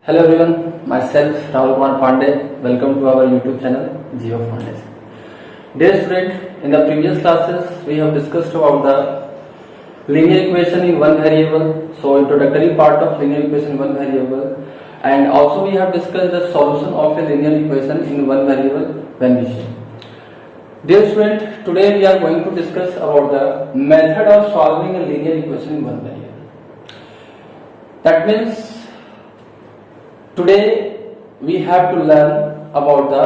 Hello everyone, myself Rahul Kumar Pandey. Welcome to our YouTube channel Geo Foundation. Dear student, in the previous classes we have discussed about the linear equation in one variable. So introductory part of linear equation in one variable, and also we have discussed the solution of a linear equation in one variable when we share. Dear student, today we are going to discuss about the method of solving a linear equation in one variable. That means today we have to learn about the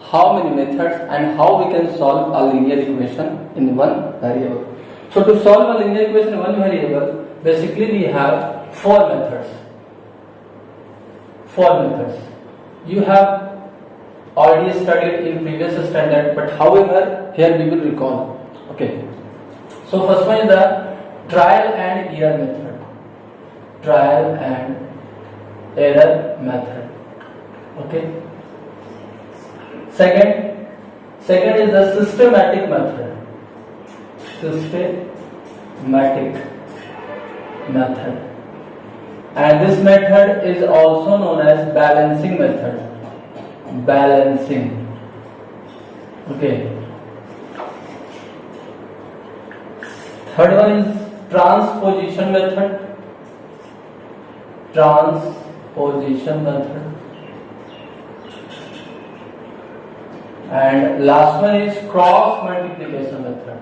how many methods and how we can solve a linear equation in one variable. So to solve a linear equation in one variable, basically we have four methods. You have already studied in previous standard, but however here we will recall. Okay. So first one is the trial and error method. Trial and error method. Okay. Second is the systematic method. And this method is also known as balancing method. Okay. Third one is transposition method. And last one is cross multiplication method.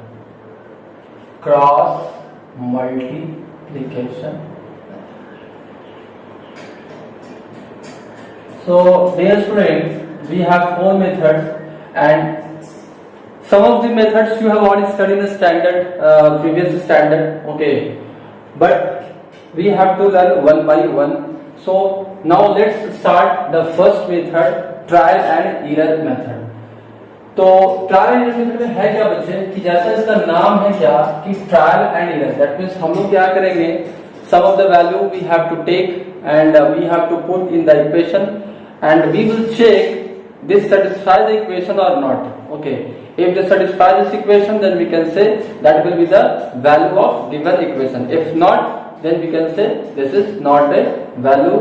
So dear students, we have four methods, and some of the methods you have already studied in the standard, previous standard. Okay, but we have to learn one by one. So now let's start the first method, trial and error method. तो trial and error method में है क्या बच्चे कि जैसा इसका नाम है क्या कि trial and error, that means हम लोग क्या करेंगे, some of the value we have to take and we have to put in the equation and we will check this satisfies the equation or not. Okay, if this satisfies this equation, then we can say that will be the value of given equation. If not, then we can say this is not a value,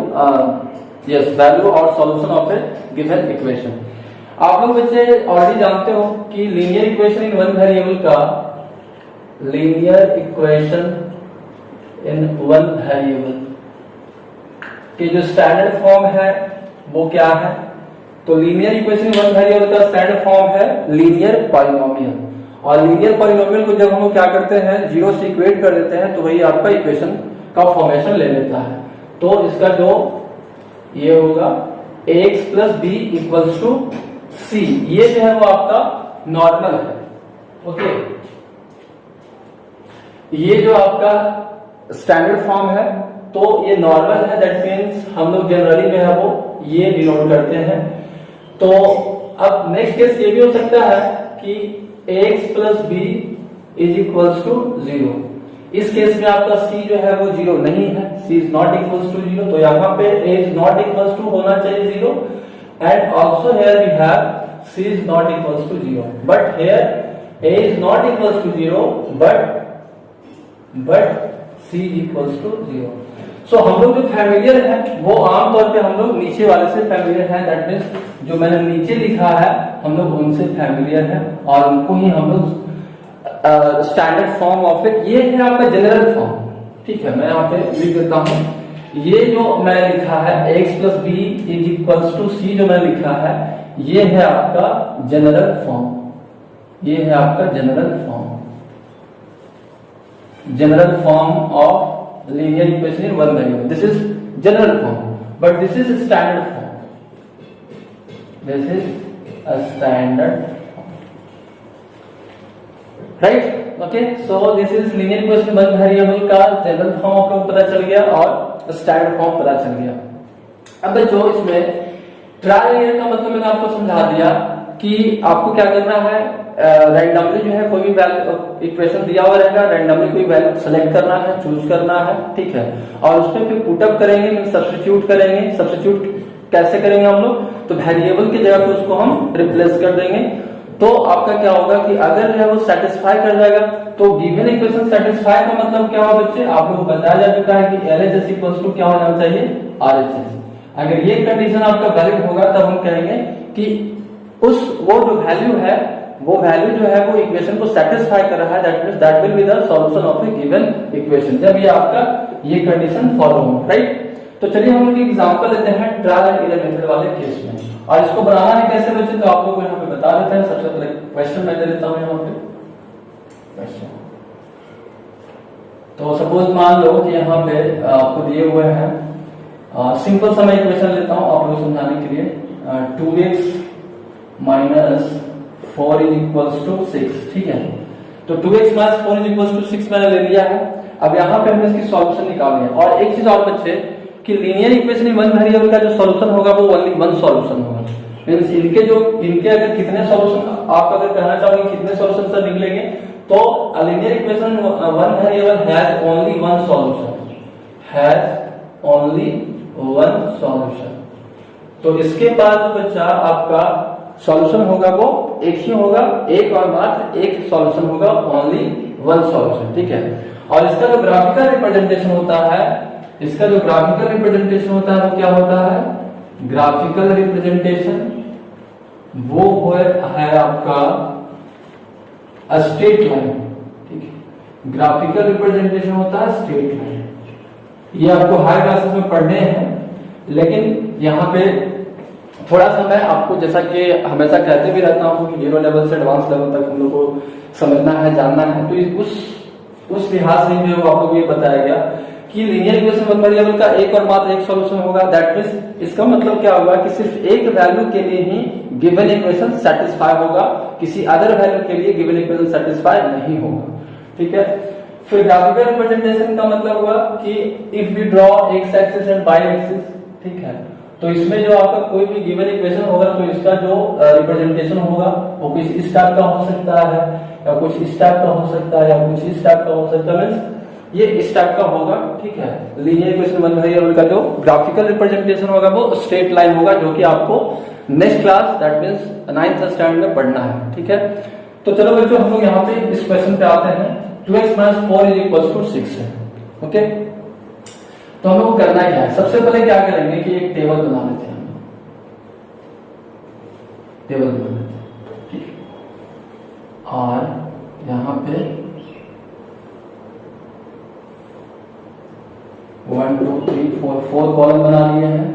value or solution of a given equation. आप लोग बच्चे already जानते हो कि linear equation in one variable का कि जो standard form है वो क्या है, तो linear equation in one variable का स्टैंडर्ड फॉर्म है लीनियर पॉलिनोमियल. और लीनियर पॉलिनोमियल को जब हम लोग क्या करते हैं, जीरो से इक्वेट कर देते हैं, तो वही आपका इक्वेशन का फॉर्मेशन ले लेता है. तो इसका जो ये होगा ax plus B equals to C, ये जो है वो आपका नॉर्मल है. ओके, ये जो आपका स्टैंडर्ड फॉर्म है तो ये नॉर्मल है, दैट मींस हम लोग जनरली में है वो ये डिनोट करते हैं. तो अब नेक्स्ट केस ये भी हो सकता है कि ax plus B is equals to 0. इस केस में आपका c जो है वो 0 नहीं है, c is not equals to 0, तो यहाँ पे a is not equals to होना चाहिए 0. And also here we have c is not equals to 0, but here a is not equals to 0, but c equals to 0. So हम लोग जो familiar है वो आमतौर पे हम लोग नीचे वाले से फैमिलियर है, दैट मीन्स जो मैंने नीचे लिखा है हम लोग उनसे फैमिलियर है और उनको ही हम लोग स्टैंडर्ड फॉर्म ऑफ इट, ये है आपका जनरल फॉर्म. ठीक है, मैं यहाँ पे लिख देता हूँ. ये जो मैंने लिखा है x plus B is equals to C, जो मैंने लिखा है ये है आपका general form. General form of linear equation in one variable. This is general form, but this is standard form. Right. Okay, so this is linear equation one variable का general form आपको पता चल गया और स्टैंडर्ड फॉर्म पता चल गया. अब बच्चों इसमें ट्रायल एरर का मतलब मैंने आपको समझा दिया कि आपको क्या करना है, रैंडमली जो है कोई भी वैल्यू इक्वेशन दिया हुआ रहेगा, रैंडमली कोई वैल्यू सेलेक्ट करना है, चूज करना है. ठीक है, और उसमें फिर पुटअप करेंगे, सब्स्टिट्यूट करेंगे. सब्स्टिट्यूट कैसे करेंगे हम लोग, तो वेरिएबल की जगह पे उसको हम रिप्लेस कर देंगे. तो आपका क्या होगा कि अगर जो है वो सेटिस्फाई कर जाएगा तो गिवन इक्वेशन सेटिस्फाई का मतलब क्या होगा बच्चे, आप लोगों को बताया जा चुका है कि LHS इक्वल्स टू क्या होना चाहिए, RHS. अगर ये कंडीशन आपका वैलिड होगा तब हम कहेंगे कि वो जो वैल्यू है वो इक्वेशन को सेटिस्फाई कर रहा है, that means that will be the solution of A given equation, जब ये आपका ये कंडीशन फॉलो हो, राइट। तो चलिए हम लोग एग्जांपल लेते हैं ट्रायल एंड एरर मेथड वाले केस में, और इसको बनाना है कैसे बच्चे तो आप लोग को यहाँ पे बता देते हैं। सबसे पहले क्वेश्चन मैं दे देता हूँ यहाँ पे क्वेश्चन। तो सपोज मान लो कि यहाँ पे आपको दिए हुए हैं, सिंपल सा मैं इक्वेशन लेता हूँ आप लोग समझाने के लिए, 2x minus 4 is equals to 6, ठीक है। तो 2x minus 4 is equals to 6 मैंने ले लिया है। अब यहाँ पे हमने इसकी सॉल्यूशन निकालनी है, और एक चीज और बच्चे कि लीनियर इक्वेशन में वन वेरिएबल का जो सॉल्यूशन होगा वो ओनली वन सॉल्यूशन होगा, मींस इनके अगर कितने सॉल्यूशन आप अगर कहना चाहोगे कितने सॉल्यूशन सर निकलेंगे, तो linear equation one variable has only one solution, has only one solution. तो इसके बाद बच्चा आपका सॉल्यूशन होगा वो एक ही होगा, एक और मात्र एक सॉल्यूशन होगा, ओनली वन सॉल्यूशन, ठीक है। और इसका जो ग्राफिकल रिप्रेजेंटेशन होता है, इसका जो ग्राफिकल रिप्रेजेंटेशन होता है वो क्या होता है, ग्राफिकल रिप्रेजेंटेशन वो है आपका स्ट्रेट लाइन, ठीक है। ग्राफिकल रिप्रेजेंटेशन होता है स्ट्रेट लाइन, ये आपको हाई क्लासेस में पढ़ने हैं, लेकिन यहाँ पे थोड़ा सा मैं आपको जैसा कि हमेशा कहते भी रहता हूँ कि जीरो लेवल से एडवांस लेवल तक हम लोग को समझना है, जानना है, तो उस लिहाज से जो आपको ये बताया गया कि लीनियर इक्वेशन वन वेरिएबल का एक और मात्र एक सॉल्यूशन होगा, दैट मींस इसका मतलब क्या होगा कि सिर्फ एक वैल्यू के लिए ही गिवन इक्वेशन सेटिस्फाई होगा, किसी अदर वैल्यू के लिए गिवन इक्वेशन सेटिस्फाई नहीं होगा, ठीक है। फिर ग्राफिकल रिप्रेजेंटेशन का मतलब हुआ कि if we draw X axis and Y axis, ठीक है, तो इसमें जो आपका कोई भी गिवन इक्वेशन होगा तो इसका जो रिप्रेजेंटेशन होगा वो कुछ इस टाइप का हो सकता है, या कुछ इस टाइप का हो सकता है, या कुछ इस टाइप का हो सकता है, मींस ये इस टाइप का होगा, ठीक है। लीनियर इक्वेशन वन वेरिएबल का जो ग्राफिकल रिप्रेजेंटेशन होगा वो स्ट्रेट लाइन होगा, जो कि आपको next class that means 9th standard में पढ़ना है, ठीक है। तो चलो बच्चों हम लोग यहाँ पे इस क्वेश्चन पे आते हैं, 2x minus 4 is equals to 6 है, ओके। तो हम लोग को करना क्या है, सबसे पहले क्या करेंगे कि एक टेबल बना लेते हैं, टेबल बना लेते हैं, ठीक है। और यहाँ पे 1 2 3 4 कॉलम बना लिए हैं।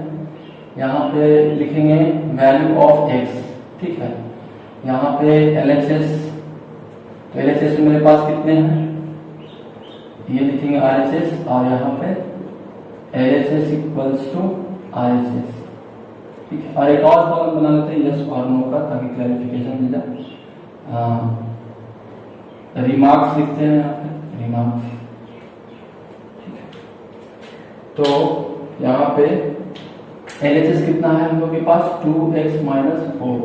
यहाँ पे लिखेंगे वैल्यू ऑफ x, ठीक है। यहाँ पे LHS, तो LHS में मेरे पास कितने हैं, ये लिखेंगे RHS, और यहाँ पे LHS इक्वल्स टू RHS, ठीक है। और एक और कॉलम बना लेते हैं यस और नो का, ताकि क्लैरिफिकेशन मिल जाए। रिमार्क्स लिखते हैं यहाँ पे, रिमार्क्स, तो यहाँ पे LHS कितना है हम लोग के पास 2x माइनस 4,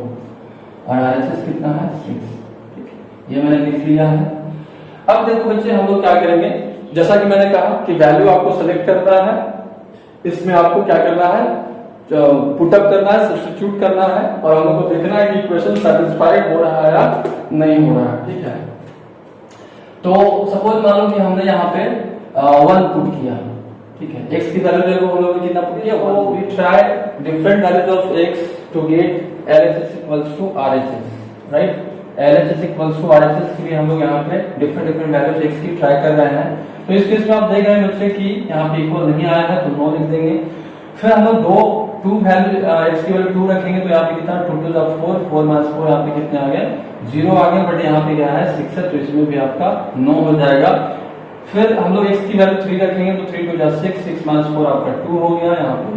और RHS कितना है 6, ठीक है, ये मैंने लिख लिया है। अब देखो बच्चे हम लोग क्या करेंगे, जैसा कि मैंने कहा कि वैल्यू आपको सेलेक्ट करना है, इसमें आपको क्या करना है, पुटअप करना है, सब्स्टिट्यूट करना है, और हम लोग को देखना है कि इक्वेशन सेटिस्फाइड हो रहा है या नहीं हो रहा है, ठीक है। तो सपोज मान लो कि हमने यहाँ पे 1 पुट किया, ठीक है, x की वैल्यू जो हम लोग ने कितना पुट किया, वो we try different values of x to get LHS equals to RHS, right. LHS equals to RHS के लिए हम लोग यहाँ पे डिफरेंट वैल्यूज x की ट्राई कर रहे हैं। तो इस केस में आप देख रहे हैं बच्चे कि यहाँ पे इक्वल नहीं आया है, तो नो लिख देंगे। फिर हम लोग टू वैल्यू x की वैल्यू 2 रखेंगे, तो यहाँ पे कितना 2 2 4 4 माइनस 4, यहाँ पे कितने आ गए 0 आ गए, बट यहाँ पे क्या है 6 है, तो इसमें भी आपका नो हो जाएगा। फिर हम लोग x की वैल्यू 3 रखेंगे, तो 3 2 6 6 माइनस 4 आपका 2 हो गया, यहाँ पे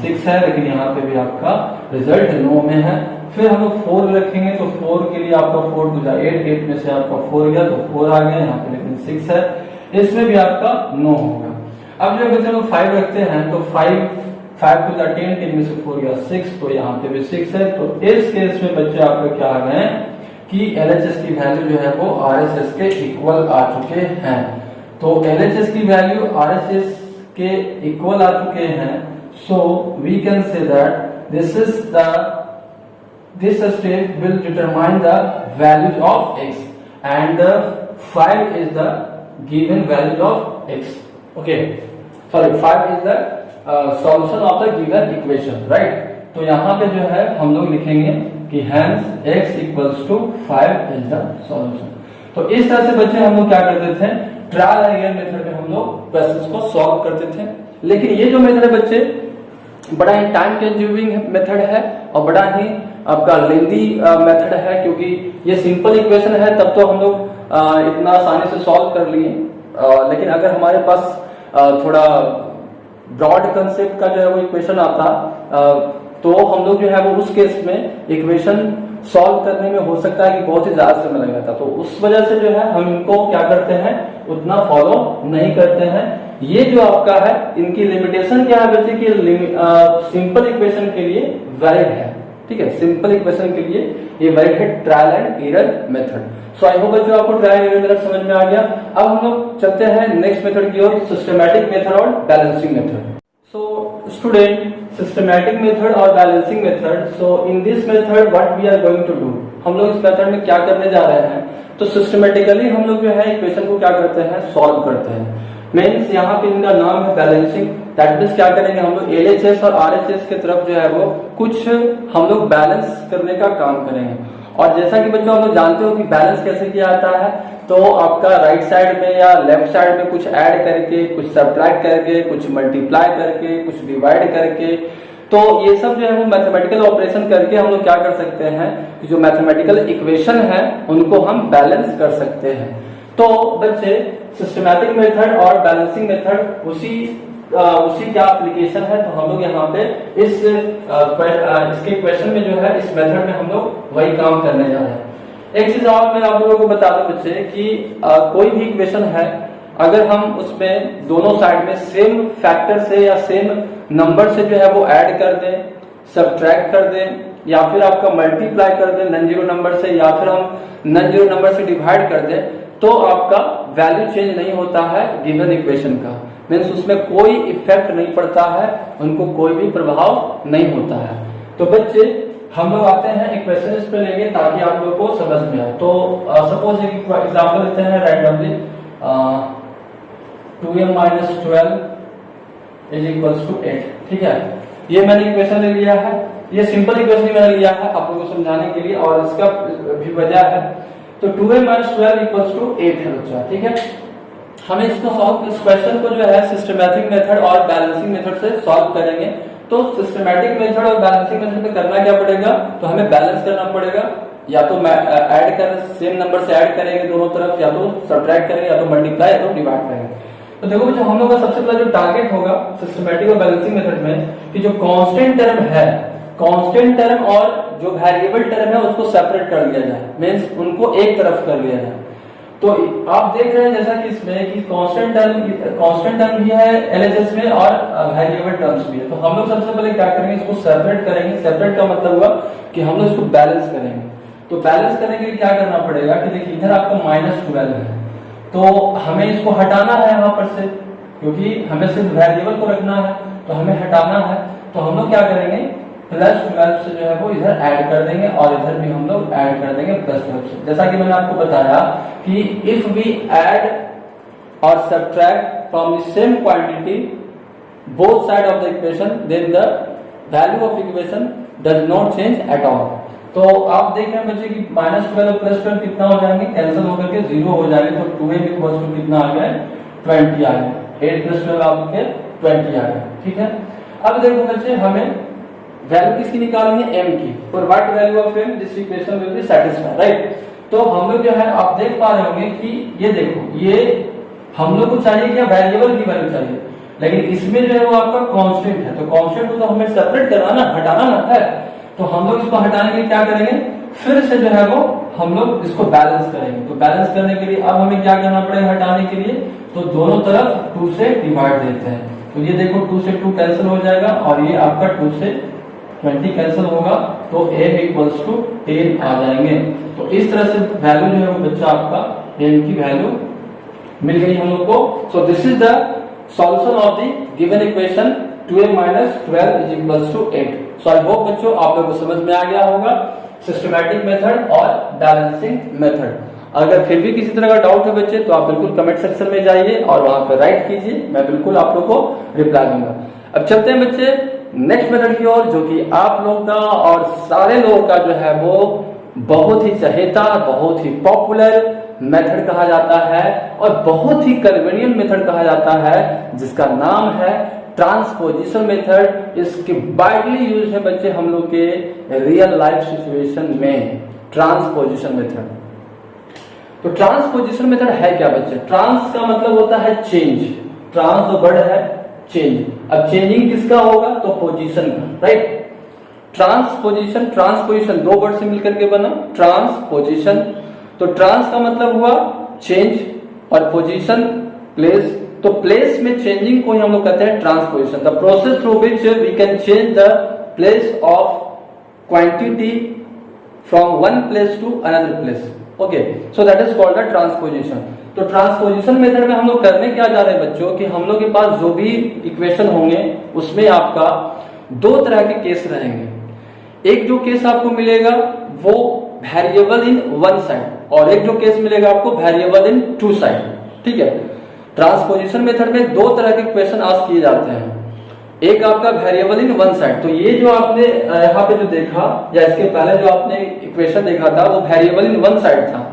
6 है, लेकिन यहाँ पे भी आपका रिजल्ट नो में है। फिर हम लोग 4 रखेंगे, तो 4 के लिए आपका 4 2 8 8 में से आपका 4 गया, तो 4 आ गया, यहाँ पे लेकिन 6 है, इसमें भी आपका नो होगा। अब जब बच्चे लोग 5 रखते हैं, तो 5 5 2 10 10 में से 4 गया 6, तो यहाँ पे भी 6 है। तो इस केस में बच्चे आपका क्या आ गए कि LHS की वैल्यू जो है वो RHS के इक्वल आ चुके हैं। तो LHS की वैल्यू RHS के इक्वल आ चुके हैं, so we can say that this step will determine the values of x, and the 5 is the given value of x, okay, sorry, 5 is the solution of the given equation, right. तो यहाँ पे जो है हम लोग लिखेंगे कि hence x equals to 5 is the solution। तो इस तरह से बच्चे हम लोग क्या करते थे, ट्रायल एंड एरर मेथड में हम लोग क्वेश्चंस को सॉल्व करते थे। लेकिन ये जो मेथड है बच्चे बड़ा ही टाइम कंज्यूमिंग मेथड है और बड़ा ही आपका लेंदी मेथड है, क्योंकि ये सिंपल इक्वेशन है तब तो हम लोग इतना आसानी से सॉल्व कर लिए। लेकिन अगर हमारे पास थोड़ा ब्रॉड कंसेप्ट का जो है वो इक्वेशन आता तो हम लोग जो है वो उस केस में इक्वेशन सॉल्व करने में हो सकता है कि बहुत ही ज्यादा समय लग जाता। तो उस वजह से जो है हम इनको क्या करते हैं, उतना फॉलो नहीं करते हैं। ये जो आपका है इनकी लिमिटेशन क्या है बच्चे की, सिंपल इक्वेशन के लिए वैलिड है, ठीक है। सिंपल इक्वेशन के लिए ये वैलिड है trial and error method. So I hope बच्चों आपको ट्रायल एंड एरर मेथड समझ में आ गया। अब हम लोग चलते हैं नेक्स्ट मेथड की ओर, सिस्टमैटिक मेथड और balancing method. So student, systematic method और balancing method, so in this method what we are going to do, हम लोग इस मेथड में क्या करने जा रहे हैं, तो सिस्टमेटिकली हम लोग जो है इक्वेशन को क्या करते हैं, सॉल्व करते हैं। मीन्स यहाँ पे इनका नाम है बैलेंसिंग, दैट मीन्स क्या करेंगे हम लोग LHS और RHS की तरफ जो है वो कुछ हम लोग बैलेंस करने का काम करेंगे। और जैसा कि बच्चों आप लोग जानते हो कि बैलेंस कैसे किया जाता है, तो आपका राइट साइड में या लेफ्ट साइड में कुछ ऐड करके, कुछ सब्ट्रैक्ट करके, कुछ मल्टीप्लाई करके, कुछ डिवाइड करके, तो ये सब जो है वो मैथमेटिकल ऑपरेशन करके हम लोग क्या कर सकते हैं कि जो मैथमेटिकल इक्वेशन है उनको हम बैलेंस कर सकते हैं। तो बच्चे सिस्टमैटिक मेथड और बैलेंसिंग मेथड उसी क्या एप्लीकेशन है, तो हम लोग यहाँ पे इसके क्वेश्चन में जो है इस मेथड में हम लोग वही काम करने जा रहे हैं। एक चीज और मैं आप लोगों को बता दूं बच्चे कि कोई भी इक्वेशन है, अगर हम उसमें दोनों साइड में सेम फैक्टर से या सेम नंबर से जो है वो ऐड कर दें, सब्ट्रैक्ट कर दें, या फिर आपका मल्टीप्लाई कर दें नॉन जीरो नंबर से, या फिर हम नॉन जीरो नंबर से डिवाइड कर दें, तो आपका वैल्यू चेंज नहीं होता है गिवन इक्वेशन का। मीन्स उसमें कोई इफेक्ट नहीं पड़ता है, उनको कोई भी प्रभाव नहीं होता है। तो बच्चे हम लोग आते हैं इक्वेशन इस पे लेंगे ताकि आप लोगों को समझ में आए। तो सपोज एक एग्जांपल लेते हैं रैंडमली, 2m - 12 = 8, ठीक है। ये मैंने इक्वेशन ले लिया है, ये सिंपल इक्वेशन मैंने लिया है आप लोगों को समझाने के लिए, और इसका भी वजह है। तो 2m - 12 = 8 है बच्चा, ठीक है। हमें इसको सॉल्व, इस क्वेश्चन को जो है सिस्टमैटिक मेथड और बैलेंसिंग मेथड से सॉल्व करेंगे। तो सिस्टमैटिक मेथड और बैलेंसिंग मेथड में करना क्या पड़ेगा, तो हमें बैलेंस करना पड़ेगा, या तो ऐड कर सेम नंबर से ऐड करेंगे दोनों तरफ, या तो सब्ट्रैक्ट करेंगे, या तो मल्टीप्लाई, या तो डिवाइड करेंगे। तो देखो बच्चों हम लोग का सबसे पहला जो टारगेट होगा सिस्टमैटिक और बैलेंसिंग मेथड में कि जो कांस्टेंट टर्म है, कांस्टेंट टर्म और जो वेरिएबल टर्म है उसको सेपरेट कर लिया जाए, मींस उनको एक तरफ कर लिया जाए। तो आप देख रहे हैं जैसा कि इसमें कि कांस्टेंट टर्म भी है LHS में और वेरिएबल टर्म्स भी है। तो हम लोग सबसे पहले क्या करेंगे, इसको सेपरेट करेंगे। सेपरेट का मतलब हुआ कि हम लोग इसको बैलेंस करेंगे। तो बैलेंस करने के लिए क्या करना पड़ेगा कि देखिए इधर आपका -12 है, तो हमें इसको हटाना है यहाँ पर से, क्योंकि हमें सिर्फ वेरिएबल को रखना है, तो हमें हटाना है। तो हम लोग क्या करेंगे, +12 से जो है वो इधर ऐड कर देंगे, और इधर भी हम लोग ऐड कर देंगे +12 से। जैसा कि मैंने आपको बताया कि इफ वी ऐड और subtract from the same quantity both side of the equation, then the value of equation does not change at all. तो आप देख रहे हैं बच्चे कि -12 और +12 कितना हो जाएंगे, कैंसिल होकर के 0 हो जाएंगे। तो 2m = कितना आ गया, 20 आ गया। 8 + 12 आपके 20 आ गया, ठीक है। अब देखो बच्चे हमें वैल्यू किसकी निकालनी है, m की। For what value of m this equation will be satisfied, right. तो हम लोग जो है आप देख पा रहे होंगे कि ये देखो, ये हम लोग को चाहिए क्या, वेरिएबल की वैल्यू चाहिए, लेकिन इसमें जो है वो आपका कांस्टेंट है। तो कांस्टेंट को तो हमें सेपरेट करना ना, हटाना ना है। तो हम लोग इसको हटाने के लिए क्या करेंगे, फिर से जो है वो हम लोग इसको बैलेंस करेंगे। तो बैलेंस करने के लिए अब हमें क्या करना पड़ेगा हटाने के लिए, तो दोनों तरफ 2 से डिवाइड देते हैं। तो ये देखो 2 से 2 कैंसिल हो जाएगा, और ये आपका 2 से 20 कैंसिल होगा, तो m = 10 आ जाएंगे। तो इस तरह से वैल्यू जो है वो बच्चा आपका m की वैल्यू मिल गई हम लोग को। सो this is the solution of the given equation 2m - 12 = 8। So I hope बच्चों आप लोगों को समझ में आ गया होगा सिस्टमैटिक मेथड और बैलेंसिंग मेथड। अगर फिर भी किसी तरह का डाउट है बच्चे, तो आप बिल्कुल कमेंट सेक्शन में जाइए और वहां पर राइट कीजिए, मैं बिल्कुल आप लोग को रिप्लाई दूंगा। अब चलते हैं बच्चे नेक्स्ट मेथड की ओर, जो कि आप लोग का और सारे लोगों का जो है वो बहुत ही चहेता, बहुत ही पॉपुलर मेथड कहा जाता है और बहुत ही कन्वीनियंट मेथड कहा जाता है, जिसका नाम है ट्रांसपोजिशन मेथड। इसकी वाइडली यूज है बच्चे हम लोग के रियल लाइफ सिचुएशन में, ट्रांसपोजिशन मेथड। तो ट्रांसपोजिशन मेथड है क्या बच्चे? ट्रांस का मतलब होता है चेंज, ट्रांस जो वर्ड है चेंज। अब चेंजिंग किसका होगा? तो पोजीशन का, राइट। ट्रांसपोजिशन, ट्रांसपोजिशन दो वर्ड से मिलकर के बना ट्रांसपोजिशन। तो ट्रांस का मतलब हुआ चेंज और पोजीशन प्लेस। तो प्लेस में चेंजिंग को ही हम लोग कहते हैं transposition. The process through which we can change the place of quantity from one place to another place. Okay, so that is called the transposition. तो ट्रांसपोजिशन मेथड में हम लोग करने क्या जा रहे हैं बच्चों कि हम लोग के पास जो भी इक्वेशन होंगे उसमें आपका दो तरह के केस रहेंगे। एक जो केस आपको मिलेगा वो वेरिएबल इन वन साइड और एक जो केस मिलेगा आपको वेरिएबल इन टू साइड, ठीक है। ट्रांसपोजिशन मेथड में दो तरह के इक्वेशन आस्क किए जाते हैं। एक आपका वेरिएबल इन वन साइड, तो ये जो आपने यहाँ पे जो देखा या इसके पहले जो आपने इक्वेशन देखा था वो वेरिएबल इन वन साइड था।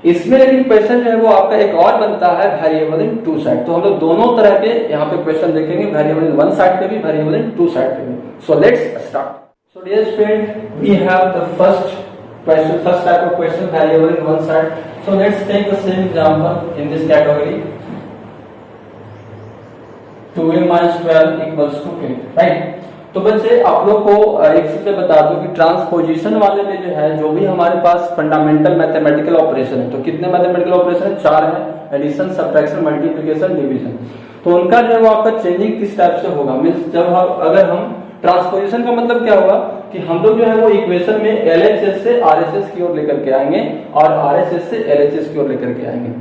इसमें लेकिन इक्वेशन जो है वो आपका एक और बनता है वेरिएबल इन टू साइड। तो हम लोग दोनों तरह के यहाँ पे इक्वेशन देखेंगे, वेरिएबल इन वन साइड पे भी, वेरिएबल इन टू साइड पे भी। So let's start. So dear student, we have the first question, first type of question, variable in one side. So let's take the same example in this category. 2a minus 12 equals to 8, right? तो बच्चे आप लोग को एक चीज बता दूं कि ट्रांसपोजिशन वाले में जो है जो भी हमारे पास फंडामेंटल मैथमेटिकल ऑपरेशन है, तो कितने मैथमेटिकल ऑपरेशन है? 4 है, एडिशन, सब्ट्रैक्शन, मल्टीप्लिकेशन, डिवीजन। तो उनका जो है वो आपका चेंजिंग किस टाइप से होगा? मीन्स जब अगर हम ट्रांसपोजिशन का मतलब क्या होगा कि हम लोग जो है वो इक्वेशन में LHS से RHS की ओर लेकर के आएंगे और RHS से LHS की ओर लेकर के आएंगे।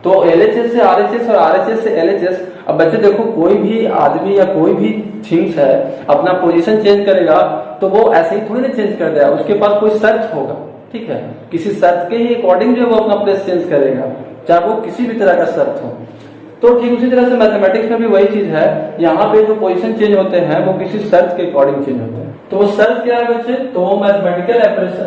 तो LHS से RHS और RHS से LHS। अब बच्चे देखो, कोई भी आदमी या कोई भी थिंग्स है अपना पोजीशन चेंज करेगा तो वो ऐसे ही थोड़ी ना चेंज कर देगा, उसके पास कोई शर्त होगा, ठीक है। किसी शर्त के ही अकॉर्डिंग जो है वो अपना प्लेस चेंज करेगा, चाहे वो किसी भी तरह का शर्त हो। तो ठीक उसी तरह से मैथमेटिक्स में भी वही चीज है, यहाँ पे जो पोजीशन चेंज होते हैं वो किसी शर्त के अकॉर्डिंग चेंज होते हैं। तो वो शर्त क्या है बच्चे? तो मैथमेटिकल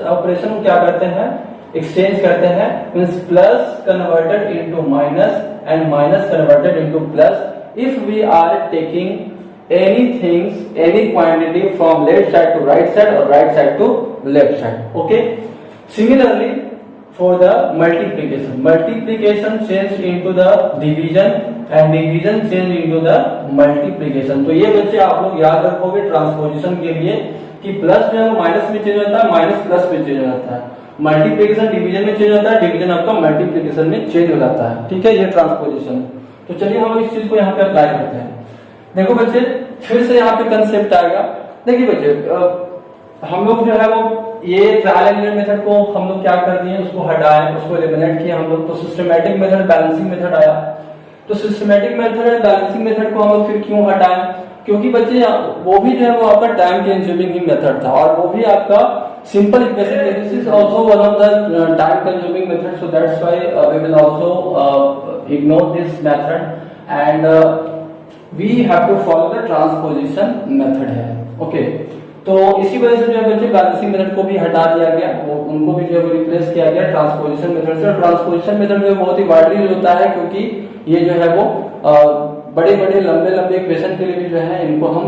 ऑपरेशन क्या करते हैं? एक्सचेंज करते हैं, means plus converted into minus and minus converted into plus if we are taking anything, any quantity from left side to right side और right side to left side. Okay, similarly for the multiplication change into the division and division change into the multiplication। तो ये बच्चे आप लोग याद रखोगे transposition के लिए कि प्लस जो है वो माइनस में चेंज होता है, माइनस प्लस में चेंज हो जाता है, मल्टीप्लिकेशन डिवीजन में चेंज होता है, डिवीजन आपका मल्टीप्लिकेशन में चेंज हो जाता है, ठीक है। ये ट्रांसपोजिशन। तो चलिए हम इस चीज को यहाँ पे अप्लाई करते हैं। देखो बच्चे, फिर से यहाँ पे कंसेप्ट आएगा। देखिए बच्चे, हम लोग जो है वो ये ट्रायल एंड एरर मेथड को हम लोग क्या कर दिए, उसको हटाए, उसको एलिमिनेट किया हम लोग। तो सिस्टमैटिक मेथड, बैलेंसिंग मेथड आया। तो सिस्टमैटिक मेथड और बैलेंसिंग मेथड को हम लोग फिर क्यों हटाए? क्योंकि बच्चे वो भी जो है वो आपका टाइम कंज्यूमिंग ही मेथड था और वो भी आपका simple equation. This is also one of the time consuming method, so that's why we will also ignore this method and we have to follow the transposition method है। Okay, तो इसी वजह से जो है बच्चे बैलेंसिंग मेथड को भी हटा दिया गया, वो उनको भी जो है रिप्लेस किया गया ट्रांसपोजिशन मेथड से। ट्रांसपोजिशन मेथड जो बहुत ही वाइडली यूज होता है क्योंकि ये जो है वो बड़े बड़े लंबे लंबे इक्वेशन के लिए भी जो है इनको हम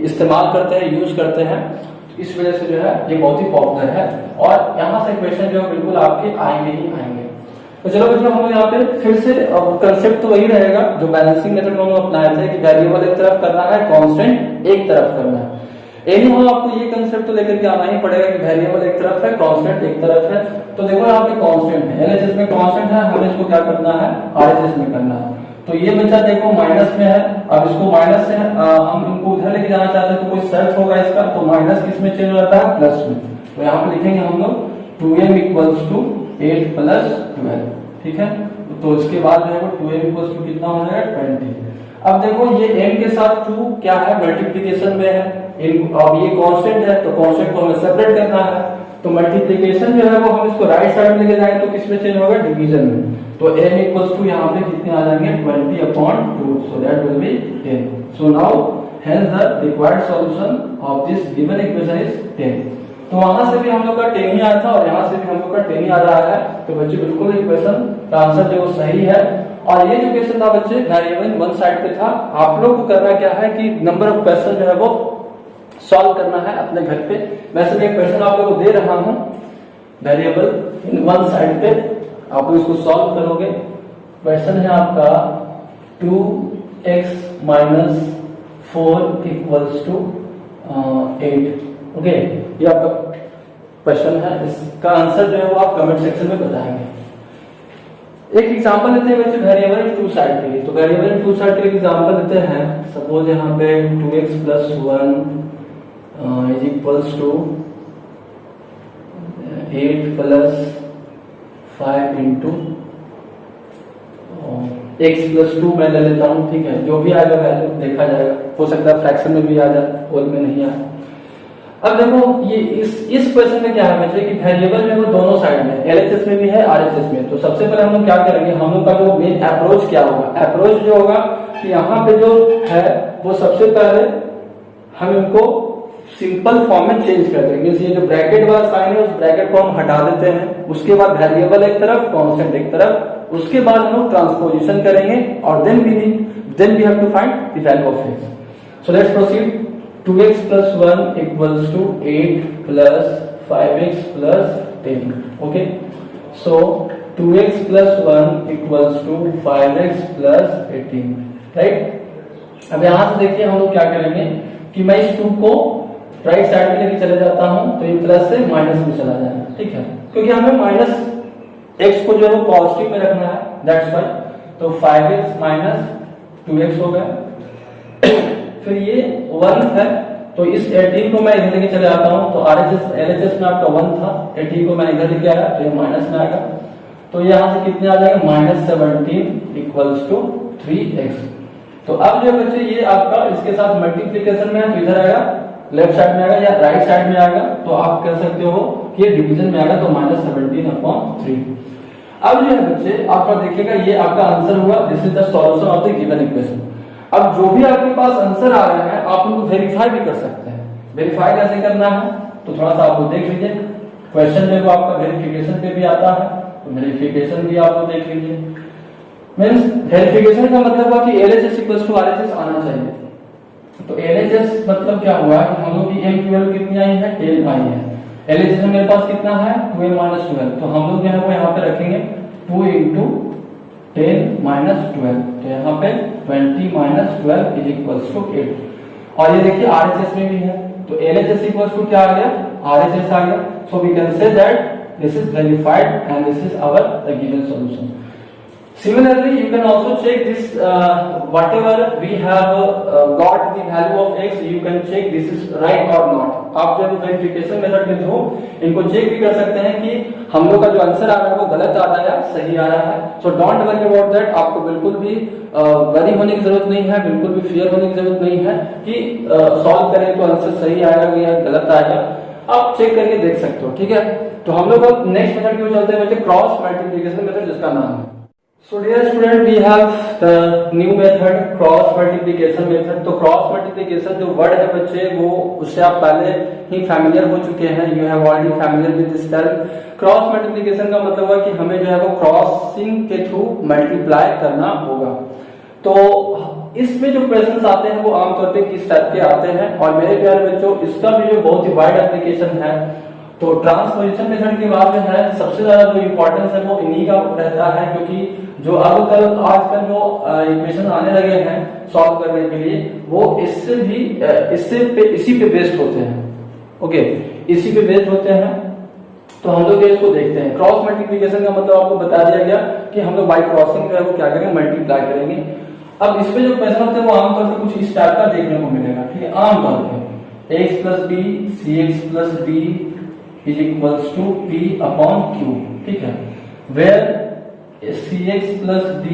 इस्तेमाल करते हैं, यूज करते हैं। इस वजह से जो है ये बहुत ही पॉपुलर है और यहाँ से इक्वेशन जो बिल्कुल आपके आएंगे ही आएंगे। तो चलो बच्चों, हम लोग यहाँ पे फिर से कंसेप्ट तो वही रहेगा जो बैलेंसिंग मेथड में हम लोग अपनाए थे कि वेरिएबल एक तरफ करना है, कांस्टेंट एक तरफ करना है। एनी हो आपको ये कंसेप्ट तो लेकर के आना ही पड़ेगा कि वेरिएबल एक तरफ है, कांस्टेंट एक तरफ है। तो देखो यहाँ पे कांस्टेंट है, एलएचएस में कांस्टेंट है, हमें इसको क्या करना है? आरएचएस में करना है। तो ये बच्चा देखो माइनस में है, अब इसको माइनस से हम इनको उधर लेके जाना चाहते हैं तो कोई शर्त होगा इसका, तो माइनस किस में चेंज हो जाता है? प्लस में। तो यहाँ पे लिखेंगे हम लोग 2m इक्वल्स टू 8 प्लस 12, ठीक है। तो इसके बाद जो है वो 2m इक्वल्स टू कितना हो जाएगा? 20। अब देखो ये m के साथ 2 क्या है? मल्टीप्लीकेशन में है। अब ये कांस्टेंट है तो कांस्टेंट को हमें सेपरेट करना है, तो मल्टीप्लीकेशन जो है वो हम इसको राइट साइड में लेके जाएंगे तो किस में चेंज होगा? डिवीजन में। तो m इक्वल्स टू यहाँ पे कितने आ जाएंगे? 20/2, so that will be 10। So now hence the required solution of this given equation is 10। तो वहां से भी हम लोग का 10 ही आया था और यहाँ से भी हम लोग का 10 ही आ रहा है। तो बच्चे बिल्कुल इक्वेशन का आंसर जो सही है। और ये जो क्वेश्चन था बच्चे वेरिएबल वन साइड पे था। आप लोग को करना क्या है कि नंबर ऑफ क्वेश्चन जो है वो सॉल्व करना है अपने घर पे। वैसे मैं क्वेश्चन आप लोगों को दे रहा हूँ वेरिएबल इन वन साइड पे, आप लोग इसको सॉल्व करोगे। क्वेश्चन है आपका 2x minus 4 equals to 8। Okay, ये आपका क्वेश्चन है। इसका आंसर जो है वो आप कमेंट सेक्शन में बताएंगे। एक एग्जांपल लेते हैं बच्चे वेरिएबल टू साइड के लिए। तो वेरिएबल टू साइड के एग्जांपल लेते हैं। सपोज यहाँ पे 2x plus 1 is equals to 8 plus 5 into x plus 2 मैं ले लेता हूँ। ठीक है, जो भी आएगा वैल्यू देखा जाएगा, हो सकता है फ्रैक्शन में भी आ जाए, होल में नहीं आए। अब देखो ये इस क्वेश्चन में क्या है बच्चे कि वेरिएबल में वो दोनों साइड में एलएचएस में भी है आरएचएस में। तो सबसे पहले हम लोग क्या करेंगे, हम लोग का जो मेन अप्रोच क्या होगा, अप्रोच जो होगा कि यहाँ पे जो है वो सबसे पहले हम इनको सिंपल फॉर्म में चेंज कर देंगे। ये जो ब्रैकेट वाला साइन है उस ब्रैकेट को हम हटा देते हैं। उसके बाद वेरिएबल एक तरफ, कांस्टेंट एक तरफ, उसके बाद हम लोग ट्रांसपोजिशन करेंगे और then we have to find the value of x। So let's proceed. 2x plus 1 equals to 8 plus 5x plus 10। Okay, so 2x plus 1 equals to 5x plus 18, right? अब यहाँ से देखिए हम लोग क्या करेंगे कि मैं इस 2 को राइट साइड में लेके चले जाता हूँ, तो ये प्लस से माइनस में चला जाएगा। ठीक है, क्योंकि हमें माइनस x को जो है पॉजिटिव में रखना है, दैट्स व्हाई। तो 5x माइनस 2x हो गया। फिर ये 1 है, तो इस 18 को मैं इधर लेके चले आता हूँ। तो एलएचएस में आपका 1 था, 18 को मैं इधर लेके आया तो ये माइनस में आएगा। तो यहाँ से कितने आ जाएगा, -17 इक्वल्स टू 3x। तो अब जो बच्चे ये आपका इसके साथ मल्टीप्लीकेशन में है, तो इधर आएगा, लेफ्ट साइड में आएगा या राइट साइड में आएगा। तो आप कह सकते हो कि ये डिवीजन में आएगा, तो -17/3। अब जो है बच्चे आपका देखिएगा ये आपका आंसर हुआ। This is the solution of the given equation. अब जो भी आपके पास आंसर आ रहा है आप उनको वेरीफाई भी कर सकते हैं। वेरीफाई कैसे करना है तो थोड़ा सा आप लोग देख लीजिए। क्वेश्चन जो आपका वेरिफिकेशन पे भी आता है, तो वेरिफिकेशन भी आप लोग देख लीजिए। मींस वेरिफिकेशन का मतलब हुआ कि एलएचएस इक्वल्स टू आरएचएस आना चाहिए। तो एलएचएस मतलब क्या हुआ कि हम लोग की m की वैल्यू कितनी आई है, 10 आई है। एलएचएस में मेरे पास कितना है, 2m-12। तो हम लोग जो है वो यहाँ पे रखेंगे 2 इंटू 10-12। तो यहाँ पे 20-12 इज इक्वल्स टू 8। और ये देखिए आरएचएस में भी है, तो एलएचएस इक्वल्स टू क्या आ गया, आरएचएस आ गया। So we can say that this is verified and this is our the given solution. Similarly, you can also check this whatever we have got the value of x, you can check this is right or not। आप जब verification method के through इनको check भी कर सकते हैं कि हम लोग का जो आंसर आ रहा है वो गलत आ रहा है या सही आ रहा है। So don't worry about that. आपको बिल्कुल भी वरी होने की जरूरत नहीं है, बिल्कुल भी फियर होने की जरूरत नहीं है कि सॉल्व करें तो आंसर सही आएगा या गलत आएगा। आप चेक करके देख सकते हो। ठीक है, तो हम लोग अब नेक्स्ट मेथड की ओर चलते हैं, क्रॉस मल्टीप्लिकेशन मेथड, जिसका नाम है। So dear student, we have the new method cross multiplication method। तो cross multiplication जो वर्ड है बच्चे वो उससे आप पहले ही फैमिलियर हो चुके हैं। You have already familiar with this term। Cross multiplication का मतलब है कि हमें जो है वो क्रॉसिंग के थ्रू मल्टीप्लाई करना होगा। तो इसमें जो क्वेश्चंस आते हैं वो आमतौर पे किस टाइप के आते हैं, और मेरे प्यारे बच्चों इसका भी जो बहुत ही वाइड एप्लीकेशन है। तो ट्रांसपोजिशन मेथड के बाद में है सबसे ज्यादा जो इम्पोर्टेंस है वो इन्हीं का रहता है, क्योंकि जो अब कल आजकल जो इक्वेशन आने लगे हैं सॉल्व करने के लिए वो इसी पे बेस्ड होते हैं। ओके, इसी पे बेस्ड होते हैं। तो हम लोग इसको देखते हैं। क्रॉस मल्टीप्लिकेशन का मतलब आपको बता दिया गया कि हम लोग बाय क्रॉसिंग जो है वो क्या करेंगे, मल्टीप्लाई करेंगे। अब इसमें जो क्वेश्चन होते हैं वो आमतौर पर कुछ इस टाइप का देखने को मिलेगा। ठीक है, आमतौर पर x plus B cx plus D is equals to p upon q। ठीक है, where cx plus d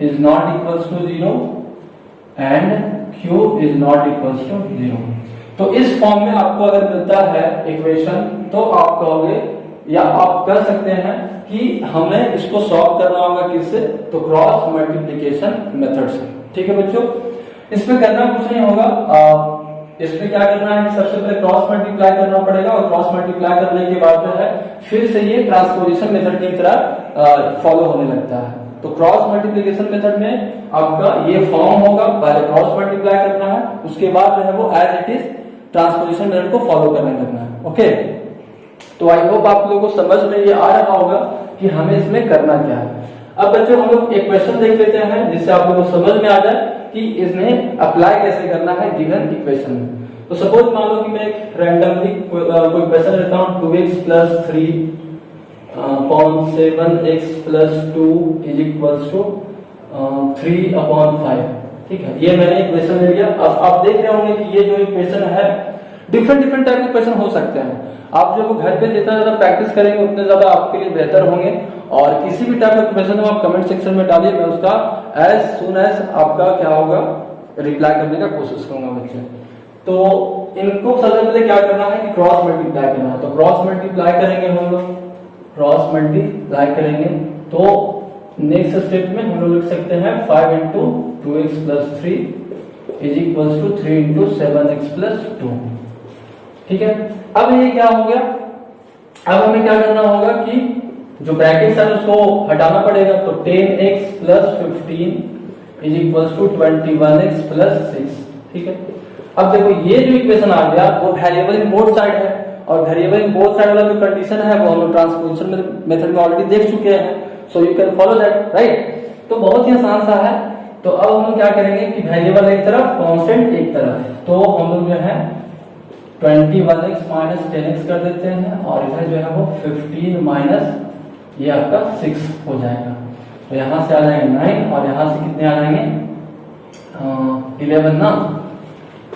is not equals to 0 and q is not equals to 0। तो इस फॉर्म में आपको अगर मिलता है इक्वेशन तो आप कहोगे या आप कह सकते हैं कि हमें इसको सॉल्व करना होगा किससे, तो क्रॉस मल्टीप्लिकेशन मेथड से। ठीक है बच्चों, इसमें करना कुछ नहीं होगा, इसमें क्या करना है, सबसे पहले क्रॉस मल्टीप्लाई करना पड़ेगा और क्रॉस मल्टीप्लाई करने के बाद जो है फिर से ये ट्रांसपोजिशन मेथड की तरह फॉलो होने लगता है। तो क्रॉस मल्टीप्लिकेशन मेथड में आपका ये फॉर्म होगा, पहले क्रॉस मल्टीप्लाई करना है, उसके बाद जो है वो as it is transposition method को फॉलो करने लगना है। ओके, तो आई होप आप लोगों को समझ में ये आ रहा होगा कि हमें इसमें करना क्या है। अब बच्चों हम लोग एक क्वेश्चन देख लेते हैं जिससे आप लोगों को समझ में आ जाए कि इसमें अप्लाई कैसे करना है गिवन इक्वेशन में। तो सपोज मान लो कि मैं एक रैंडमली कोई क्वेश्चन लेता हूँ 2x plus 3 upon 7x plus 2 is equals to 3 upon 5। ठीक है, ये मैंने इक्वेशन ले लिया। अब आप देख रहे होंगे कि ये जो इक्वेशन है डिफरेंट टाइप के क्वेश्चन हो सकते हैं। आप जो घर पे जितना ज्यादा प्रैक्टिस करेंगे उतने ज्यादा आपके लिए बेहतर होंगे। और किसी भी टाइप का क्वेश्चन हो आप कमेंट सेक्शन में डालिए, मैं उसका एज सुन एज आपका क्या होगा रिप्लाई करने का कोशिश करूंगा बच्चे। तो इनको सबसे पहले क्या करना है कि क्रॉस मल्टीप्लाई करना है। तो क्रॉस मल्टीप्लाई करेंगे हम लोग, क्रॉस मल्टीप्लाई करेंगे तो नेक्स्ट स्टेप में हम लोग लिख सकते हैं 5 into 2x plus 3 is equals to 3 into 7x plus 2। ठीक है, अब ये क्या हो गया, अब हमें क्या करना होगा कि जो ब्रैकेट्स है उसको हटाना पड़ेगा। तो 10x plus 15 is equals to 21x plus 6। ठीक है, अब देखो ये जो इक्वेशन आ गया वो वेरिएबल इन बोथ साइड है, और वेरिएबल इन बोथ साइड वाला जो कंडीशन है वो हम ट्रांसपोजिशन मेथड में ऑलरेडी देख चुके हैं। So you can follow that, right. तो बहुत ही आसान सा है। तो अब हम क्या करेंगे कि वेरिएबल एक तरफ कांस्टेंट एक तरफ, तो हम लोग जो है 21x माइनस 10x कर देते हैं और इधर जो है वो 15 माइनस ये आपका 6 हो जाएगा। तो यहां से आ जाएंगे 9 और यहां से कितने आ जाएंगे 11 ना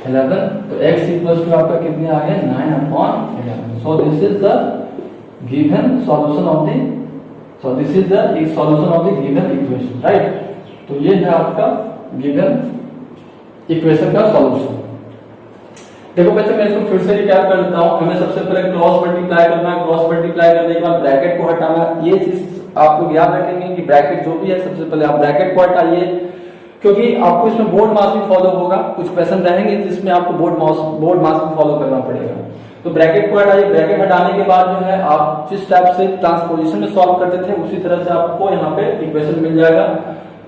11। तो x इक्वल्स टू आपका कितने आ गए 9 upon 11। So this is the given solution of the this is the solution of the given equation, right. तो ये है आपका गिवन इक्वेशन का सॉल्यूशन। देखो बच्चों मैं इसको फिर से रिकैप कर देता हूं। हमें सबसे पहले क्रॉस मल्टीप्लाई करना है, क्रॉस मल्टीप्लाई करने के बाद ब्रैकेट को हटाना। ये चीज आप लोग याद रखेंगे कि ब्रैकेट जो भी है सबसे पहले आप ब्रैकेट को हटाइए, क्योंकि आपको इसमें बोर्ड मास भी फॉलो होगा। कुछ क्वेश्चन रहेंगे जिसमें आपको बोर्ड मास भी फॉलो करना पड़ेगा। तो ब्रैकेट को हटाइए। ब्रैकेट हटाने के बाद जो है आप जिस टाइप से ट्रांसपोजिशन में सॉल्व करते थे उसी तरह से आपको यहाँ पे इक्वेशन मिल जाएगा।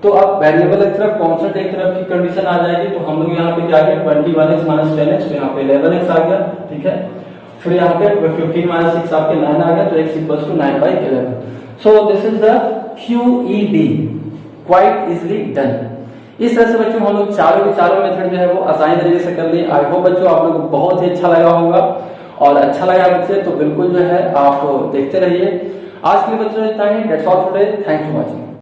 तो अब वेरिएबल एक तरफ कांस्टेंट एक तरफ की कंडीशन आ जाएगी। तो हम लोग यहाँ पे क्या किया 21x माइनस 10x, तो यहाँ पे 11x आ गया। ठीक है, फिर यहाँ पे 15 माइनस 6 आपके 9 आ गया। तो x equals to 9/11। So this is the QED, quite easily done. इस तरह से बच्चों हम लोग चारों मेथड जो है वो आसानी तरीके से कर लिए। आई होप बच्चों आप लोग को बहुत ही अच्छा लगा होगा, और अच्छा लगा बच्चे तो बिल्कुल जो है आप देखते रहिए। आज के लिए बच्चों इतना ही, that's all for today, thanks for watching.